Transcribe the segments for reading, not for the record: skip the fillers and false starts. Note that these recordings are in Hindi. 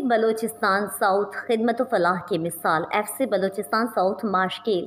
बलूचिस्तान साउथ खिदमत फलाह की मिसाल FC Balochistan south Mashkel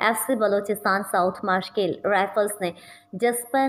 FC Balochistan south Mashkel rifles ने जज्बा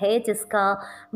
है, जिसका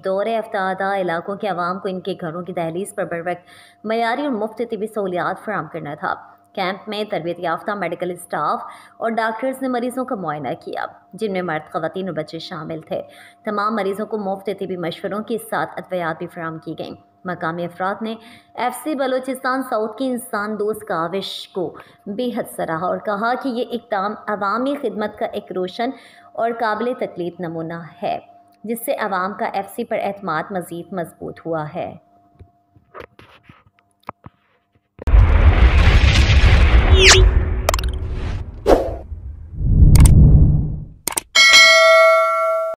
दौरे अफ्तादा इलाकों के अवाम को इनके घरों की दहलीज पर बर वक्त मयारी और मुफ्त तिबी सहूलियात फराहम करना था। कैंप में तरबियत याफ्ता मेडिकल स्टाफ और डॉक्टर्स ने मरीजों का मुआयना किया, जिनमें मर्द, ख़वातीन और बच्चे शामिल थे। तमाम मरीजों को मुफ्त तिबी मशवरों के साथ अद्वियात भी फराहम की गईं। मकामी अफराद ने FC बलूचिस्तान साउथ की इंसान दोस्त काविश को बेहद सराहा और कहा कि ये इक़दाम अवामी खिदमत का एक रोशन और काबिल तकलीद नमूना है, जिससे अवाम का FC पर एतमाद मज़ीद मजबूत हुआ है।